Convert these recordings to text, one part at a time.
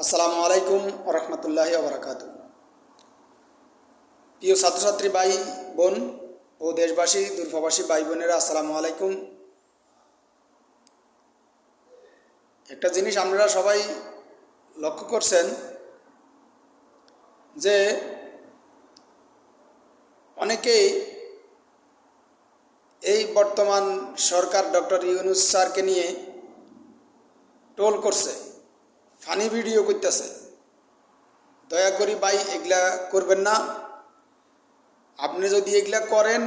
আসসালামু আলাইকুম রহমতুল্লাহি ওবরাকাতু। প্রিয় ছাত্রছাত্রী ভাই বোন ও দেশবাসী দূরপ্রবাসী ভাই বোনেরা, আসসালামু আলাইকুম। একটা জিনিস আপনারা সবাই লক্ষ্য করছেন যে অনেকেই এই বর্তমান সরকার ডক্টর ইউনূস স্যারকে নিয়ে ট্রোল করছে, ফানি ভিডিও করতেছে। দয়া করি ভাই এগুলা করবেন না। আপনি যদি এগুলা করেন,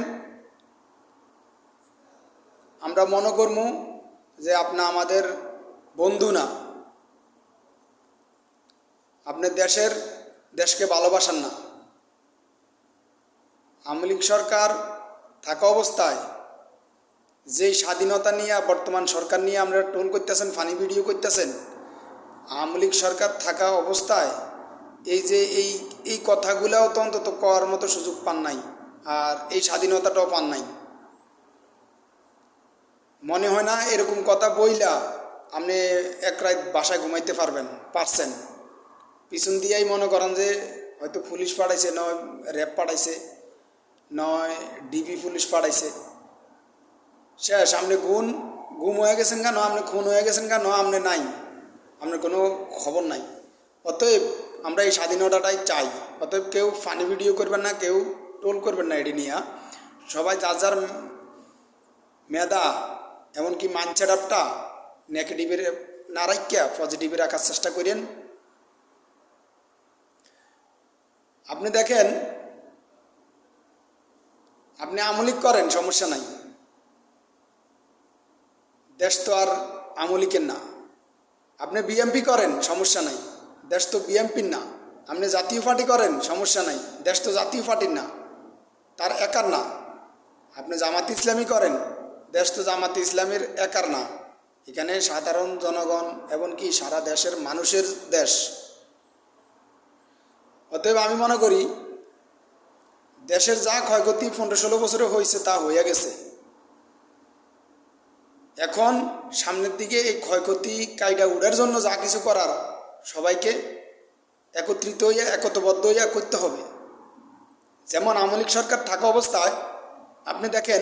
আমরা মনে করবো যে আপনি আমাদের বন্ধু না, আপনি দেশকে ভালোবাসেন না। আওয়ামী লীগ সরকার থাকা অবস্থায় যেই স্বাধীনতা নিয়ে বর্তমান সরকার নিয়ে আমরা ট্রোল করতেছেন, ফানি ভিডিও করতেছেন, আওয়ামী লীগ সরকার থাকা অবস্থায় এই যে এই কথাগুলোও তো অন্তত করার মতো সুযোগ পান নাই, আর এই স্বাধীনতাটাও পান নাই। মনে হয় না এরকম কথা বইলা আপনি এক রাত বাসায় ঘুমাইতে পারছেন। পিছন দিয়েই মনে করেন যে হয়তো পুলিশ পাঠাইছে, নয় র্যাব পাঠাইছে, নয় ডিবি পুলিশ পাঠাইছে। শেষ, আপনি গুম হয়ে গেছেন কেন, আপনি খুন হয়ে গেছেন কেন, আপনি নাই, আপনার কোনো খবর নাই। অতএব আমরা এই স্বাধীনতাটাই চাই। অতএব কেউ ফানি ভিডিও করবেন না, কেউ ট্রোল করবেন না। এটি নিয়ে সবাই যার যার মেধা, এমনকি মাইন্ডসেট আপটা নেগেটিভের না রাখিয়া পজিটিভে রাখার চেষ্টা করেন। আপনি দেখেন, আপনি আমলিক করেন, সমস্যা নাই। দেশ তো আর আমলিকের না। আপনি বিএমপি করেন, সমস্যা নাই, দেশ তো বিএমপির না। আপনি জাতীয় পার্টি করেন, সমস্যা নাই, দেশ তো জাতীয় পার্টির না, তার একার না। আপনি জামাত ইসলামী করেন, দেশ তো জামাত ইসলামের একার না। এখানে সাধারণ জনগণ এমনকি সারা দেশের মানুষের দেশ। অতএব আমি মনে করি দেশের যা ক্ষয়ক্ষতি 15-16 বছরে হয়েছে তা হয়ে গেছে। এখন সামনের দিকে এই ক্ষয়ক্ষতি কায়দা উড়ার জন্য যা কিছু করার সবাইকে একত্রিত হইয়া একতাবদ্ধ হইয়া করতে হবে। যেমন আওয়ামী লীগ সরকার থাকা অবস্থায় আপনি দেখেন,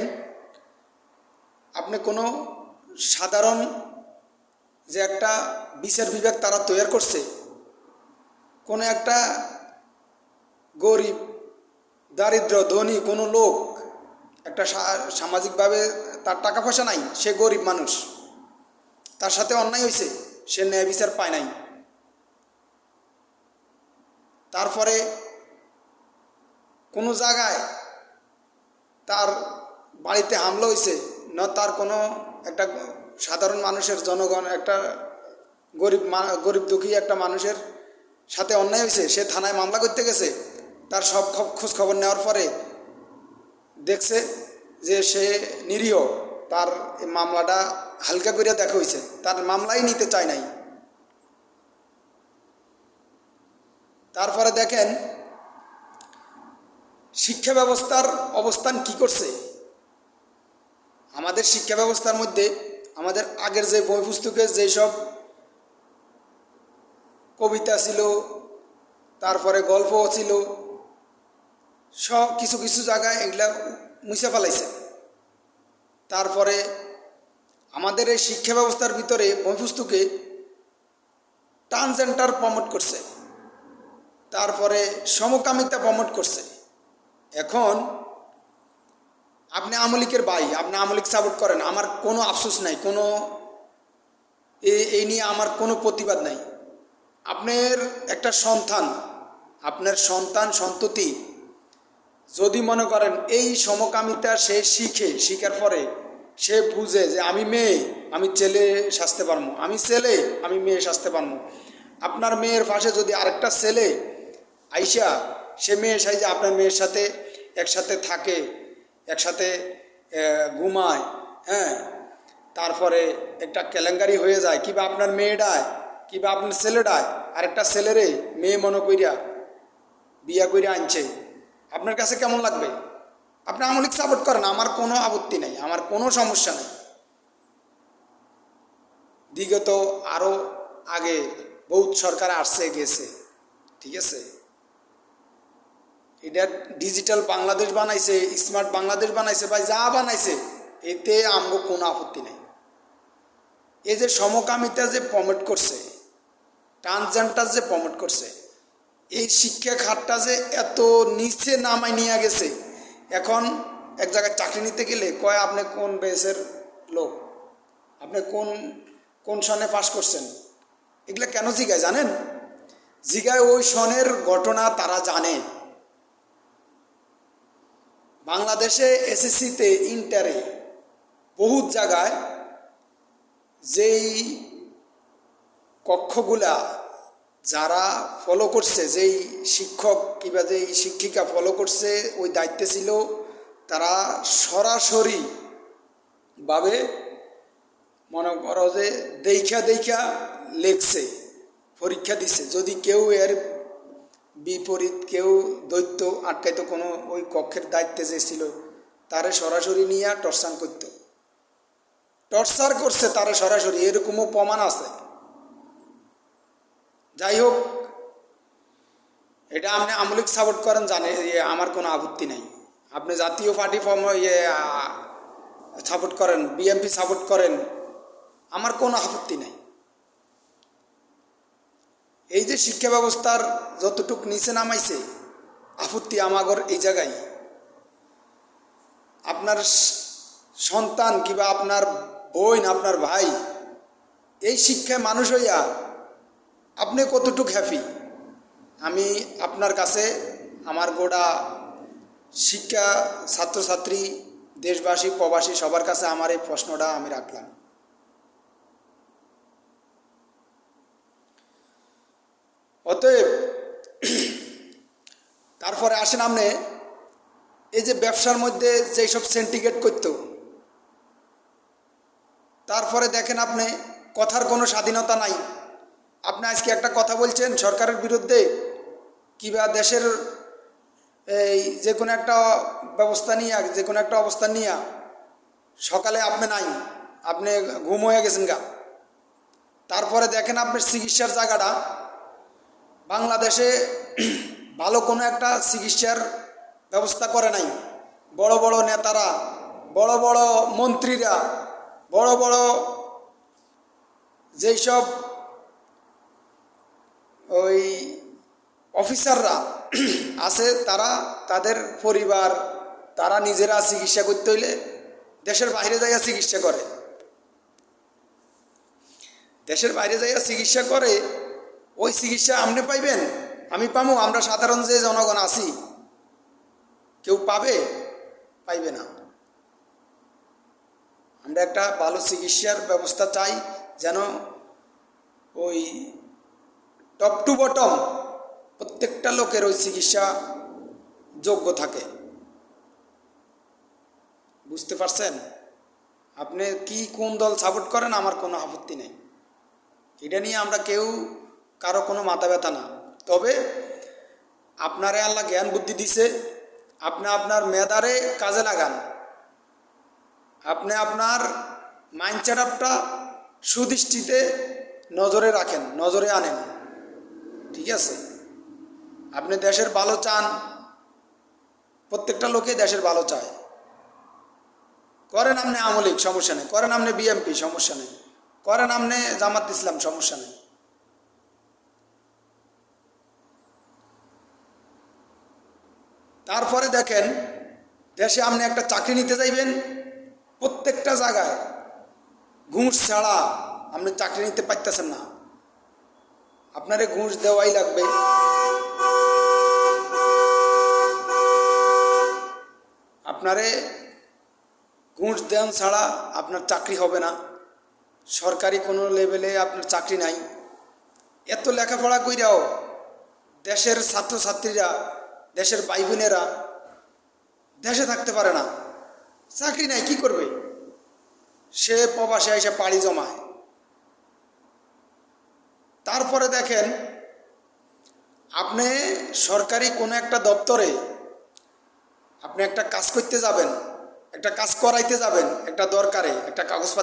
আপনি কোনো সাধারণ যে একটা বিচার বিভাগ তারা তৈরি করছে, কোনো একটা গরিব দারিদ্র ধনী কোনো লোক, একটা সামাজিকভাবে তার টাকা পয়সা নাই, সে গরিব মানুষ, তার সাথে অন্যায় হয়েছে, সে ন্যায় বিচার পায় নাই। তারপরে কোনো জায়গায় তার বাড়িতে হামলা হয়েছে, না তার কোনো একটা সাধারণ মানুষের জনগণ, একটা গরিব দুঃখী একটা মানুষের সাথে অন্যায় হয়েছে, সে থানায় মামলা করতে গেছে। তার সব খোঁজ খবর নেওয়ার পরে দেখছে যে সে নিরীহ, তার মামলাটা হালকা করে দেখা হয়েছে, তার মামলাই নিতে চায় নাই। তারপরে দেখেন শিক্ষা ব্যবস্থার অবস্থান কি করছে। আমাদের শিক্ষা ব্যবস্থার মধ্যে আমাদের আগের যে বই পুস্তকের যেসব কবিতা ছিল, তারপরে গল্পও ছিল, সব কিছু কিছু জায়গায় এগুলা মুছে ফেলাইছে। তারপরে আমাদের এই শিক্ষা ব্যবস্থার ভিতরে বই পুস্তকে ট্রান্সজেন্ডার প্রমোট করছে, তারপরে সমকামিতা প্রমোট করছে। এখন আপনি আওয়ামী লীগের ভাই, আপনি আওয়ামী লীগ সাপোর্ট করেন, আমার কোনো আফসোস নাই, কোনো এই নিয়ে আমার কোনো প্রতিবাদ নাই। আপনার একটা সন্তান, আপনার সন্তান সন্ততি যদি মনে করেন এই সমকামিতা সে শিখার পরে সে বুঝে যে আমি মেয়ে আমি ছেলে সাজতে পারবো, আমি ছেলে আমি মেয়ে সাজতে পারবো, আপনার মেয়ের পাশে যদি আরেকটা ছেলে আইসা সে মেয়ে সাইজে আপনার মেয়ের সাথে একসাথে থাকে, একসাথে ঘুমায়, হ্যাঁ, তারপরে একটা কেলেঙ্কারি হয়ে যায়, কিংবা আপনার মেয়েটায় কিংবা আপনার ছেলেটায় আরেকটা ছেলেরে মেয়ে মনে কইরা বিয়া কইরা আনছে, আপনার কাছে কেমন লাগবে? আপনি আওয়ামী লীগ সাপোর্ট করেন, আমার কোনো আপত্তি নেই, আমার কোনো সমস্যা নেই। বিগত আরও আগে বহুত সরকার আসছে গেছে, ঠিক আছে। এটা ডিজিটাল বাংলাদেশ বানাইছে, স্মার্ট বাংলাদেশ বানাইছে, ভাই যা বানাইছে এতে আমগো কোনো আপত্তি নাই। এই যে সমকামিতা যে প্রমোট করছে, ট্রান্সজেন্ডার যে প্রমোট করছে, এই শিক্ষা খাতটা যে এত নিচে নামায় নিয়ে গেছে, এখন এক জায়গায় চাকরি নিতে গেলে কয় আপনি কোন বেসের লোক, আপনি কোন সনে পাস করছেন, এগুলো কেন জিগায় জানেন? জিগায় ওই সনের ঘটনা তারা জানে। বাংলাদেশে এসএসসিতে, ইন্টারে বহুত জায়গায় যেই কক্ষগুলা যারা ফলো করছে, যেই শিক্ষক কিংবা যেই শিক্ষিকা ফলো করছে, ওই দায়িত্বে ছিল, তারা সরাসরিভাবে মনে করো যে দেখা লেখছে, পরীক্ষা দিছে। যদি কেউ এর বিপরীত, কেউ দৈত্য আটকাইতো, কোনো ওই কক্ষের দায়িত্বে যে ছিল, তারে সরাসরি নিয়ে টর্চার করছে তারে সরাসরি, এরকমও প্রমাণ আছে। যাই হোক, এটা আপনি আওয়ামী লীগ সাপোর্ট করেন জানে, আমার কোনো আপত্তি নাই। আপনি জাতীয় পার্টি সাপোর্ট করেন, বিএনপি সাপোর্ট করেন, আমার কোনো আপত্তি নাই। এই যে শিক্ষা ব্যবস্থার যতটুক নিচে নামাইছে, আপত্তি আমাগর এই জায়গায়। আপনার সন্তান কিংবা আপনার বোন, আপনার ভাই এই শিক্ষায় মানুষ হইয়া আপনি কতটুক হ্যাপি? আমি আপনার কাছে, আমার গোটা শিক্ষা ছাত্রছাত্রী, দেশবাসী, প্রবাসী সবার কাছে আমার এই প্রশ্নটা আমি রাখলাম। অতএব তারপরে আসেন আপনি এই যে ব্যবসার মধ্যে যেই সব সিন্ডিকেট করতো, তারপরে দেখেন আপনি কথার কোনো স্বাধীনতা নাই। আপনি আজকে একটা কথা বলছেন সরকারের বিরুদ্ধে কিংবা দেশের এই যে কোনো একটা ব্যবস্থা নিয়ে, যে কোনো একটা অবস্থা নিয়ে, সকালে আপনি নাই, আপনি ঘুম হয়ে গেছেন গা। তারপরে দেখেন আপনার চিকিৎসার জায়গাটা, বাংলাদেশে ভালো কোনো একটা চিকিৎসার ব্যবস্থা করে নাই। বড় বড় নেতারা, বড় বড় মন্ত্রীরা, বড় বড় যেই সব ওই অফিসাররা আছে, তারা তাদের পরিবার, তারা নিজেরা চিকিৎসা করতে হইলে দেশের বাইরে যাইয়া চিকিৎসা করে, দেশের বাইরে যাইয়া চিকিৎসা করে। ওই চিকিৎসা আপনি পাইবেন, আমি পাবো, আমরা সাধারণ যে জনগণ আছি কেউ পাইবে না। আমরা একটা ভালো চিকিৎসার ব্যবস্থা চাই, যেন ওই টপ টু বটম প্রত্যেকটা লোকের ওই চিকিৎসা যোগ্য থাকে। বুঝতে পারছেন? আপনি কোন দল সাপোর্ট করেন, আমার কোনো আপত্তি নেই। এটা নিয়ে আমরা কেউ কারো কোনো মাথা ব্যথা না। তবে আপনারে আল্লাহ জ্ঞান বুদ্ধি দিছে, আপনি আপনার মেধারে কাজে লাগান, আপনি আপনার মাইন্ড সেট আপটা সুদৃষ্টিতে নজরে রাখেন, নজরে আনেন, ঠিক আছে? আপনি দেশের ভালো চান, প্রত্যেকটা লোকে দেশের ভালো চায়। করেন আপনি আওয়ামী লীগ, সমস্যা নেই। করেন আপনি বিএনপি, সমস্যা নেই। করেন আপনি জামাত ইসলাম, সমস্যা নেই। তারপরে দেখেন দেশে আপনি একটা চাকরি নিতে যাইবেন, প্রত্যেকটা জায়গায় ঘুষ ছাড়া আপনি চাকরি নিতে পারতেছেন না। আপনারে ঘুষ দেওয়াই লাগবে। আপনারে ঘুষ দেন ছাড়া আপনার চাকরি হবে না। সরকারি কোনো লেভেলে আপনার চাকরি নাই। এত লেখাপড়া কইরাও দেশের ছাত্রছাত্রীরা, দেশের ভাই বোনেরা দেশে থাকতে পারে না, চাকরি নাই, কি করবে? সে প্রবাসে এসে পাড়ি জমায়। তারপরে দেখেন আপনি সরকারি কোনো একটা দপ্তরে আপনি একটা কাজ করতে যাবেন, একটা কাজ করাইতে যাবেন, একটা দরকারে একটা কাগজপত্র